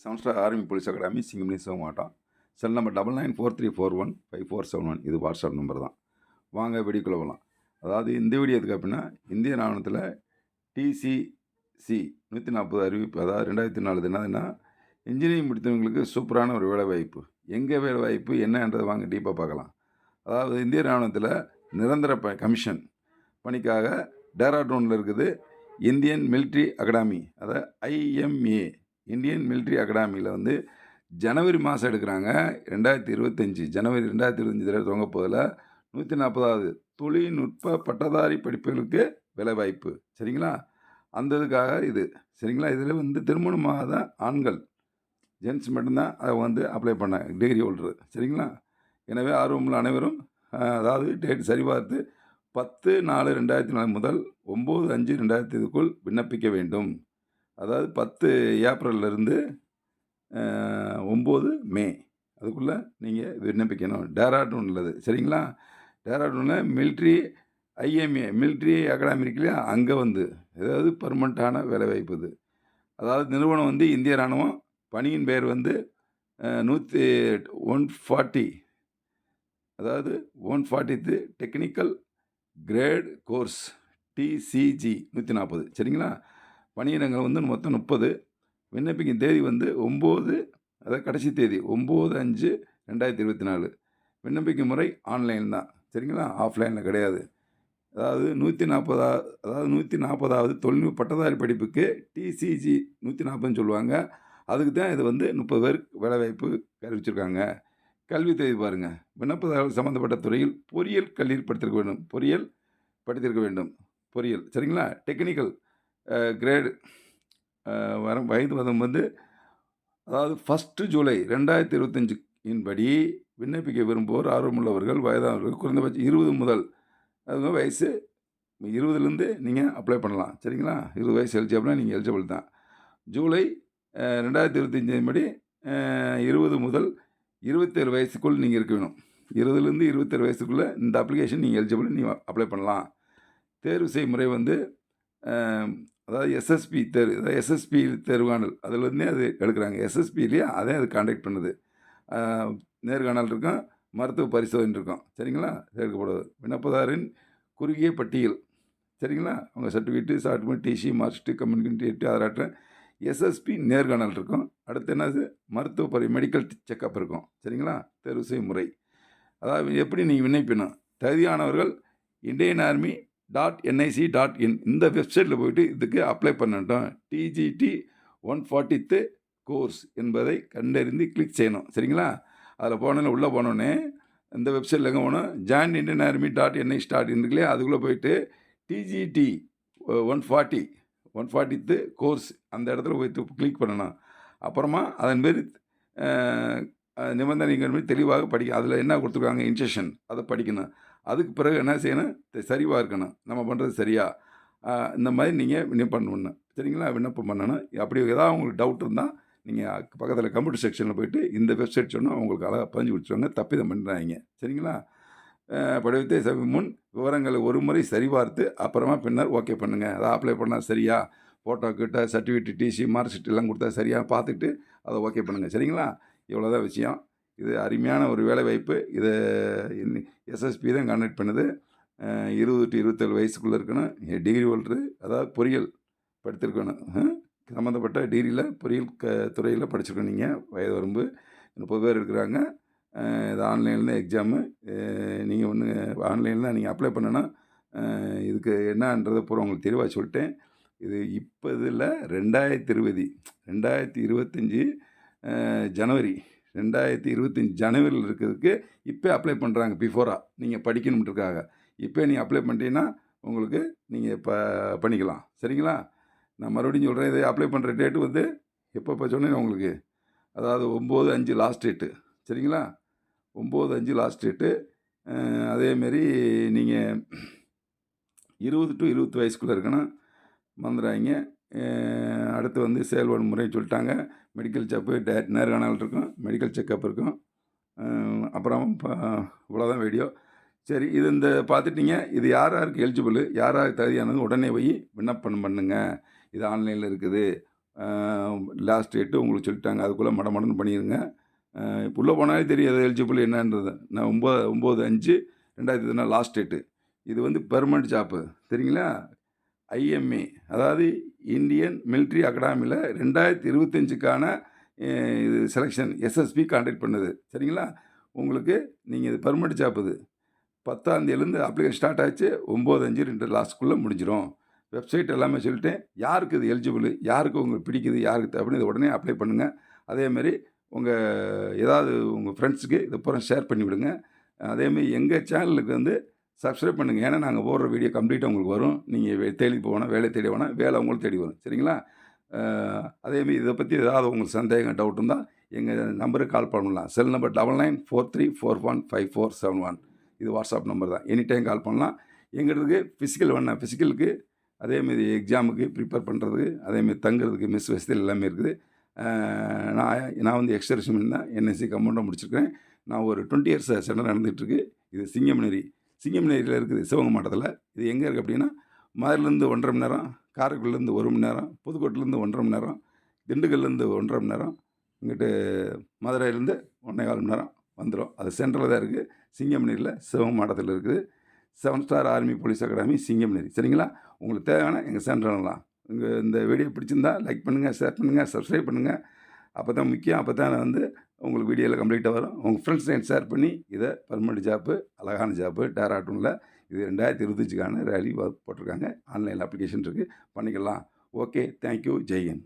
7 star army police academy சிங்கமணி சிவமாவட்டம். Cell number 9943415471. இது வாட்ஸ்அப் நம்பர் தான். வாங்க வீடியோக்குள்ள போகலாம். அதாவது இந்த வீடியோ எதுக்கு அப்படின்னா, இந்திய ராணுவத்தில் டிசிசி 140 அறிவிப்பு, அதாவது 2004 என்னதுன்னா, இன்ஜினியரிங் முடித்தவங்களுக்கு சூப்பரான ஒரு வேலைவாய்ப்பு. எங்கே வேலைவாய்ப்பு என்னன்றதை வாங்க டீப்பாக பார்க்கலாம். அதாவது இந்திய ராணுவத்தில் நிரந்தர கமிஷன் பணிக்காக டேராடூனில் இருக்குது இந்தியன் மிலிட்ரி அகாடமி, அதாவது ஐஎம்ஏ இந்தியன் மிலிட்ரி அகாடமியில் வந்து ஜனவரி மாதம் எடுக்கிறாங்க. 2025 ஜனவரி 2025 துவங்க போதில் 140வது தொழில்நுட்ப பட்டதாரி படிப்புகளுக்கு வேலைவாய்ப்பு. சரிங்களா? அந்த இதுக்காக இது. சரிங்களா? இதில் வந்து திருமணமாகாத ஆண்கள், ஜென்ட்ஸ் மட்டும்தான் அதை வந்து அப்ளை பண்ண டிகிரி ஹோல்டரு. சரிங்களா? எனவே ஆர்வமுள்ள அனைவரும் அதாவது டேட் சரிபார்த்து 10/4/2004 முதல் 9/5/2005 விண்ணப்பிக்க வேண்டும். அதாவது 10 ஏப்ரல்லேருந்து 9 மே அதுக்குள்ளே நீங்கள் விண்ணப்பிக்கணும். டேராடூன் உள்ளது. சரிங்களா? டேராடூனில் மிலிட்ரி ஐஎம்ஏ மிலிட்ரி அகாடமி இருக்கு இல்லையா, அங்கே வந்து ஏதாவது பர்மனண்ட்டான வேலைவாய்ப்பு இது. அதாவது நிறுவனம் வந்து இந்திய ராணுவம். பணியின் பெயர் வந்து 140, அதாவது 140th technical great course TCG 140. சரிங்களா? பணியிடங்கள் வந்து மொத்தம் 30. விண்ணப்பிக்கும் தேதி வந்து 9, அதாவது கடைசி தேதி 9/5/2024. விண்ணப்பிக்கும் முறை ஆன்லைன் தான். சரிங்களா? ஆஃப்லைனில் கிடையாது. அதாவது 140வது தொழில்நுட்ப பட்டதாரி படிப்புக்கு டிசிஜி 140ன்னு சொல்லுவாங்க. அதுக்கு தான் இது வந்து 30 பேருக்கு வேலைவாய்ப்பு அறிவிச்சிருக்காங்க. கல்வி தேதி பாருங்கள். விண்ணப்பதாரர்கள் சம்மந்தப்பட்ட துறையில் பொறியியல் கல்வி படித்திருக்க வேண்டும். பொறியியல். சரிங்களா? டெக்னிக்கல் கிரேடு வயது மதம் வந்து, அதாவது 1 ஜூலை 2025 படி விண்ணப்பிக்க விரும்புவோர் ஆர்வமுள்ளவர்கள் வயதானவர்கள் குறைந்தபட்சம் 20 முதல், அதுங்க வயசு 20லேருந்து நீங்கள் அப்ளை பண்ணலாம். சரிங்களா? 20 வயசு எலிஜிபிள்னா நீங்கள் எலிஜிபிள் தான். ஜூலை 2025 படி 20 முதல் 27 வயசுக்குள் நீங்கள் இருக்க வேணும். 20லேருந்து 27 வயசுக்குள்ளே இந்த அப்ளிகேஷன் நீங்கள் எலிஜிபிள், நீங்கள் அப்ளை பண்ணலாம். தேர்வு செய்யும் முறை வந்து அதாவது எஸ்எஸ்பி தேர்வு, அதாவது எஸ்எஸ்பி தேர்வானல் அதுலேருந்தே அது எடுக்கிறாங்க. எஸ்எஸ்பிலேயே அதே அது காண்டக்ட் பண்ணுது. நேர்காணல் இருக்கும், மருத்துவ பரிசோதனை இருக்கும். சரிங்களா? சேர்க்கப்படுவது விண்ணப்பதாரின் குறுகிய பட்டியல். சரிங்களா? அவங்க சர்டிஃபிகேட்டு, டாக்குமெண்ட், டிசி, மார்க்ஷீட்டு, கம்யூனிகேட்டு, ஆதார் அட்டை, எஸ்எஸ்பி நேர்காணல் இருக்கும். அடுத்து என்னது, மருத்துவ மெடிக்கல் செக்கப் இருக்கும். சரிங்களா? தேர்வு செய்யும் முறை, அதாவது எப்படி நீங்கள் விண்ணப்பிக்கணும். தகுதியானவர்கள் indianarmy.nic.in இந்த வெப்சைட்டில் போய்ட்டு இதுக்கு அப்ளை பண்ணட்டும். டிஜிடி 140th கோர்ஸ் என்பதை கண்டறிந்து கிளிக் செய்யணும். சரிங்களா? அதில் போனோன்னே, உள்ளே போனோடனே இந்த வெப்சைட்டில் எங்கே போகணும், ஜாயின் indianarmy.nic.in இருக்குல்லையே, அதுக்குள்ளே போயிட்டு டிஜிடி 140th கோர்ஸ் அந்த இடத்துல போய்ட்டு கிளிக் பண்ணணும். அப்புறமா அதன் பேர் நிபந்தனைகள் தெளிவாக படிக்க, அதில் என்ன கொடுத்துருக்காங்க இன்ஸ்ட்ரக்ஷன், அதை படிக்கணும். அதுக்கு பிறகு என்ன செய்யணும், சரிவாக இருக்கணும், நம்ம பண்ணுறது சரியா, இந்த மாதிரி நீங்கள் விண்ணப்பம் பண்ணணும். சரிங்களா? விண்ணப்பம் பண்ணணும். அப்படி ஏதாவது உங்களுக்கு டவுட் இருந்தால் நீங்கள் பக்கத்தில் கம்ப்யூட்டர் செக்ஷனில் போய்ட்டு இந்த வெப்சைட் சொன்னால் உங்களுக்கு அழகாக பதிஞ்சு கொடுத்துருவாங்க. தப்பிதம் பண்ணுறாங்க. சரிங்களா? படிவத்தை முன் விவரங்களை ஒரு முறை சரிபார்த்து அப்புறமா பின்னர் ஓகே பண்ணுங்கள். அதை அப்ளை பண்ணால் சரியா, ஃபோட்டோ கிட்ட சர்டிஃபிகேட், டிசி, மார்க் ஷீட் எல்லாம் கொடுத்தா சரியாக பார்த்துட்டு அதை ஓகே பண்ணுங்கள். சரிங்களா? இவ்வளோதான் விஷயம். இது அருமையான ஒரு வேலைவாய்ப்பு. இதை எஸ்எஸ்பி தான் கான்டாக்ட் பண்ணுது. 20 to 27 வயசுக்குள்ளே இருக்கணும். டிகிரி ஹோல்டரு, அதாவது பொறியியல் படித்திருக்கணும். சம்மந்தப்பட்ட டிகிரியில் பொறியியல் துறையில் படிச்சிருக்கணும். நீங்கள் வயது வரம்பு 30 பேர் இருக்கிறாங்க. இது ஆன்லைனில் தான் எக்ஸாமு. நீங்கள் ஒன்று ஆன்லைனில் தான் நீங்கள் அப்ளை பண்ணணும். இதுக்கு என்னன்றதை பூரா உங்களுக்கு தெளிவாக சொல்லிட்டேன். இது இப்போ இதில் 2025 ஜனவரி 2025 ஜனவரியில் இருக்கிறதுக்கு இப்போ அப்ளை பண்ணுறாங்க. பிஃபோராக நீங்கள் படிக்கணுன்றதுக்காக இப்போ நீங்கள் அப்ளை பண்ணிட்டீங்கன்னா உங்களுக்கு நீங்கள் இப்போ பண்ணிக்கலாம். சரிங்களா? நான் மறுபடியும் சொல்கிறேன், இதை அப்ளை பண்ணுற டேட்டு வந்து எப்போ சொன்னேன் உங்களுக்கு, அதாவது 9/5 லாஸ்ட் டேட்டு. சரிங்களா? 9/5 லாஸ்ட் டேட்டு. அதேமாரி நீங்கள் 20 to 20 வயசுக்குள்ளே இருக்கணும், மறந்துடாதீங்க. அடுத்து வந்து செயல்படும் முறை சொல்லிட்டாங்க. மெடிக்கல் செக்கப்பு, நேர்காணல் இருக்கும், மெடிக்கல் செக்கப் இருக்கும். அப்புறம் இவ்வளோதான் வீடியோ. சரி, இது இந்த பார்த்துட்டிங்க. இது யார் யாருக்கு எலிஜிபிள், யார் யாருக்கு தகுதியானது உடனே போய் விண்ணப்பம் பண்ணுங்க. இது ஆன்லைனில் இருக்குது. லாஸ்ட் டேட்டு உங்களுக்கு சொல்லிட்டாங்க. அதுக்குள்ளே மடமடன்னு பண்ணிடுங்க. இப்போ உள்ளே போனாலே தெரியும் அது எலிஜிபிள் என்னன்றது. நான் 9/5/2024 லாஸ்ட் டேட்டு. இது வந்து பெர்மனன்ட் ஜாப்பு தெரியுங்களா? ஐஎம்ஏ அதாவது இந்தியன் மிலிட்ரி அகாடமியில் 2025க்கான இது செலெக்ஷன் எஸ்எஸ்பி கான்டாக்ட் பண்ணுது சரிங்களா? உங்களுக்கு நீங்கள் இது பெர்மனன்ட் ஜாப் இது. 10ஆம் தேதியிலேருந்து அப்ளிகேஷன் ஸ்டார்ட் ஆச்சு. 9/5/2 லாஸ்ட்குள்ளே முடிஞ்சிடும். வெப்சைட் எல்லாமே சொல்லிட்டேன். யாருக்கு இது எலிஜிபிள், யாருக்கு உங்களுக்கு பிடிக்குது, யாருக்கு தேவைன்னு இதை உடனே அப்ளை பண்ணுங்கள். அதேமாரி ஏதாவது உங்கள் ஃப்ரெண்ட்ஸுக்கு இதை பூரா ஷேர் பண்ணி விடுங்க. அதேமாரி எங்கள் சேனலுக்கு வந்து சப்ஸ்கிரைப் பண்ணுங்கள். ஏன்னா நாங்கள் போடுற வீடியோ கம்ப்ளீட்டாக உங்களுக்கு வரும். நீங்கள் தேடி போவேணாம், வேலை தேடி வேணாம், வேலை உங்களுக்கு தேடி வரும் சரிங்களா? அதேமாரி இதை பற்றி ஏதாவது உங்களுக்கு சந்தேகம், டவுட் இருந்தால் எங்கள் நம்பருக்கு கால் பண்ணலாம். செல் நம்பர் 9943415471. இது வாட்ஸ்அப் நம்பர் தான். எனி டைம் கால் பண்ணலாம். எங்களுக்கு ஃபிசிக்கல் வேணாம், ஃபிசிக்கலுக்கு அதேமாரி எக்ஸாமுக்கு ப்ரிப்பேர் பண்ணுறதுக்கு, அதேமாரி தங்குறதுக்கு மெஸ் வசதி எல்லாமே இருக்குது. நான் வந்து எக்ஸ்-சர்வீஸ்மேன் தான். என்எஸ்சி கம்பவுண்டாக முடிச்சிருக்கேன். நான் ஒரு 20 இயர்ஸ் சென்டர் நடந்துகிட்ருக்கு. இது சிங்கமனேரியில் இருக்குது, சிவகங்கை மாவட்டத்தில். இது எங்கே இருக்குது அப்படின்னா, மதுரையிலேருந்து 1½ மணி நேரம், காரைக்குடிலேருந்து 1 மணி நேரம், புதுக்கோட்டையிலேருந்து 1½ மணி நேரம், திண்டுக்கல்லேருந்து 1½ மணி நேரம், இங்கிட்டு மதுரையிலேருந்து 1¼ மணி நேரம் வந்துடும். அது சென்ட்ரலில் தான் இருக்குது. சிங்கமனேரியில் சிவகங்கை மாவட்டத்தில் இருக்குது. 7 ஸ்டார் ஆர்மி போலீஸ் அகாடமி சிங்கமனேரி சரிங்களா? உங்களுக்கு தேவையான எங்கள் சென்டர்லாம். இந்த வீடியோ பிடிச்சிருந்தா லைக் பண்ணுங்கள், ஷேர் பண்ணுங்கள், சப்ஸ்கிரைப் பண்ணுங்கள். அப்போ தான் முக்கியம். அப்போ தான் வந்து உங்களுக்கு வீடியோவில் கம்ப்ளீட்டாக வரும். உங்கள் ஃப்ரெண்ட்ஸ் ஷேர் பண்ணி இதை பெர்மனெண்ட் ஜாப்பு, அழகான ஜாப்பு, டேராட்டூனில் இது 2025க்கான ரேலி போட்டிருக்காங்க. ஆன்லைனில் அப்ளிகேஷன் இருக்குது, பண்ணிக்கலாம். Okay, thank you, Jai Hind.